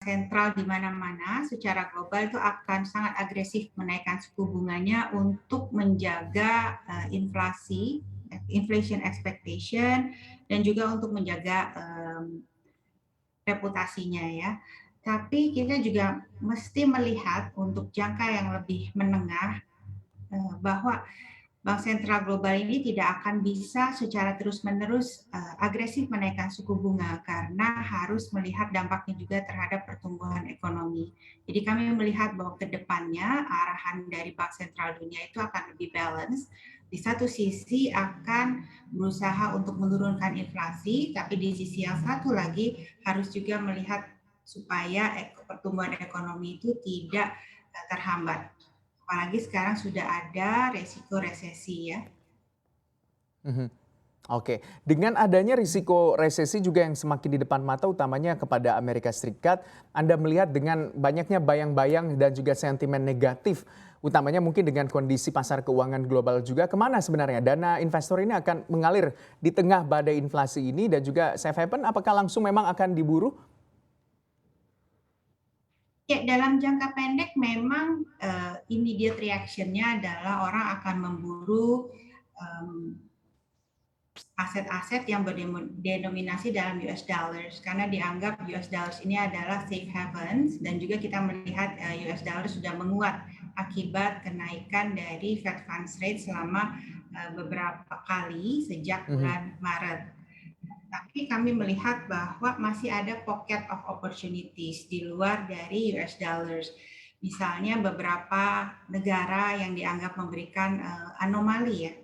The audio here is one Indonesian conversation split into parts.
sentral di mana-mana secara global itu akan sangat agresif menaikkan suku bunganya untuk menjaga inflasi, inflation expectation, dan juga untuk menjaga reputasinya ya. Tapi kita juga mesti melihat untuk jangka yang lebih menengah bahwa Bank sentral global ini tidak akan bisa secara terus-menerus agresif menaikkan suku bunga karena harus melihat dampaknya juga terhadap pertumbuhan ekonomi. Jadi kami melihat bahwa ke depannya arahan dari Bank Sentral Dunia itu akan lebih balance. Di satu sisi akan berusaha untuk menurunkan inflasi, tapi di sisi yang satu lagi harus juga melihat supaya pertumbuhan ekonomi itu tidak terhambat. Apalagi sekarang sudah ada resiko resesi ya. Mhm. Oke, dengan adanya risiko resesi juga yang semakin di depan mata utamanya kepada Amerika Serikat, Anda melihat dengan banyaknya bayang-bayang dan juga sentimen negatif, utamanya mungkin dengan kondisi pasar keuangan global juga, kemana sebenarnya dana investor ini akan mengalir di tengah badai inflasi ini dan juga safe haven, apakah langsung memang akan diburu? Ya, dalam jangka pendek memang immediate reaction-nya adalah orang akan memburu aset-aset yang berdenominasi dalam US dollars karena dianggap US dollars ini adalah safe havens dan juga kita melihat US dollars sudah menguat akibat kenaikan dari Fed funds rate selama beberapa kali sejak Mhm. bulan Maret. Tapi kami melihat bahwa masih ada pocket of opportunities di luar dari US dollars. Misalnya beberapa negara yang dianggap memberikan anomali ya,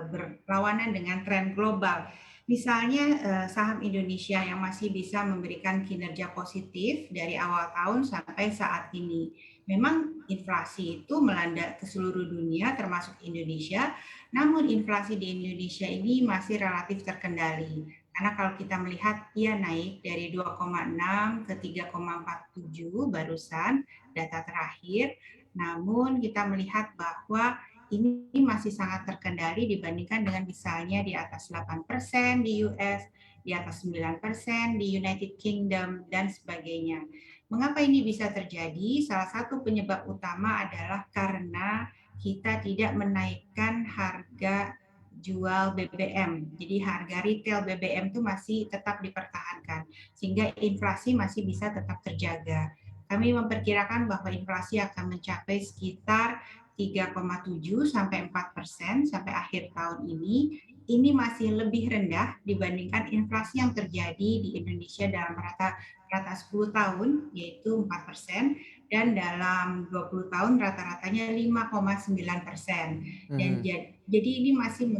berlawanan dengan tren global. Misalnya saham Indonesia yang masih bisa memberikan kinerja positif dari awal tahun sampai saat ini. Memang inflasi itu melanda ke seluruh dunia termasuk Indonesia, namun inflasi di Indonesia ini masih relatif terkendali. Karena kalau kita melihat ia naik dari 2,6 ke 3,47 barusan data terakhir, namun kita melihat bahwa ini masih sangat terkendali dibandingkan dengan misalnya di atas 8% di US, di atas 9% di United Kingdom, dan sebagainya. Mengapa ini bisa terjadi? Salah satu penyebab utama adalah karena kita tidak menaikkan harga jual BBM. Jadi harga retail BBM itu masih tetap dipertahankan sehingga inflasi masih bisa tetap terjaga. Kami memperkirakan bahwa inflasi akan mencapai sekitar 3,7 sampai 4% sampai akhir tahun ini. Ini masih lebih rendah dibandingkan inflasi yang terjadi di Indonesia dalam rata 10 tahun, yaitu 4%, dan dalam 20 tahun rata-ratanya 5,9%. Dan Mhm. jadi ini masih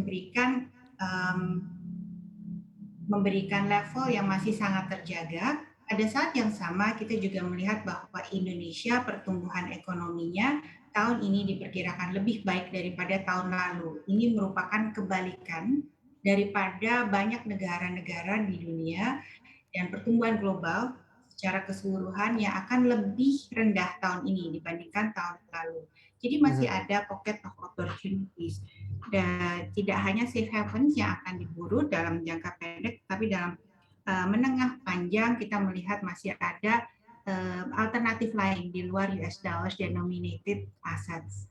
memberikan level yang masih sangat terjaga. Pada saat yang sama kita juga melihat bahwa Indonesia pertumbuhan ekonominya tahun ini diperkirakan lebih baik daripada tahun lalu. Ini merupakan kebalikan daripada banyak negara-negara di dunia dan pertumbuhan global secara keseluruhan yang akan lebih rendah tahun ini dibandingkan tahun lalu. Jadi masih Mhm. ada pocket of opportunities. Dan tidak hanya safe havens yang akan diburu dalam jangka pendek, tapi dalam menengah panjang kita melihat masih ada alternatif lain di luar US dollars denominated assets.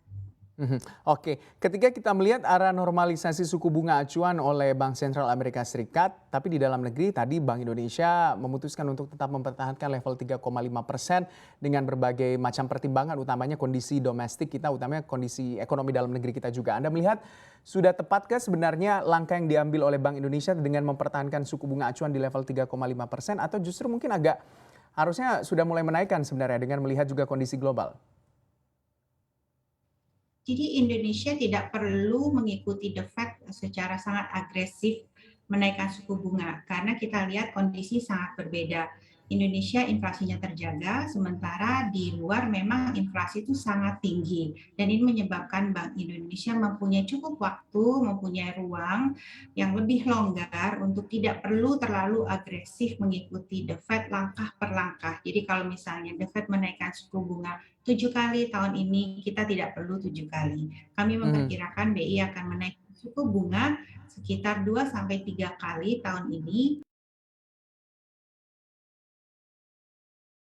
Mhm. Oke, ketika kita melihat arah normalisasi suku bunga acuan oleh Bank Sentral Amerika Serikat, tapi di dalam negeri tadi Bank Indonesia memutuskan untuk tetap mempertahankan level 3,5% dengan berbagai macam pertimbangan, utamanya kondisi domestik kita, utamanya kondisi ekonomi dalam negeri kita juga. Anda melihat sudah tepatkah sebenarnya langkah yang diambil oleh Bank Indonesia dengan mempertahankan suku bunga acuan di level 3,5% atau justru mungkin agak harusnya sudah mulai menaikkan sebenarnya dengan melihat juga kondisi global? Jadi Indonesia tidak perlu mengikuti The Fed secara sangat agresif menaikkan suku bunga karena kita lihat kondisi sangat berbeda. Indonesia inflasinya terjaga, sementara di luar memang inflasi itu sangat tinggi. Dan ini menyebabkan Bank Indonesia mempunyai cukup waktu, mempunyai ruang yang lebih longgar untuk tidak perlu terlalu agresif mengikuti The Fed langkah per langkah. Jadi kalau misalnya The Fed menaikkan suku bunga 7 kali tahun ini, kita tidak perlu 7 kali. Kami Mhm. memperkirakan BI akan menaikkan suku bunga sekitar 2 sampai 3 kali tahun ini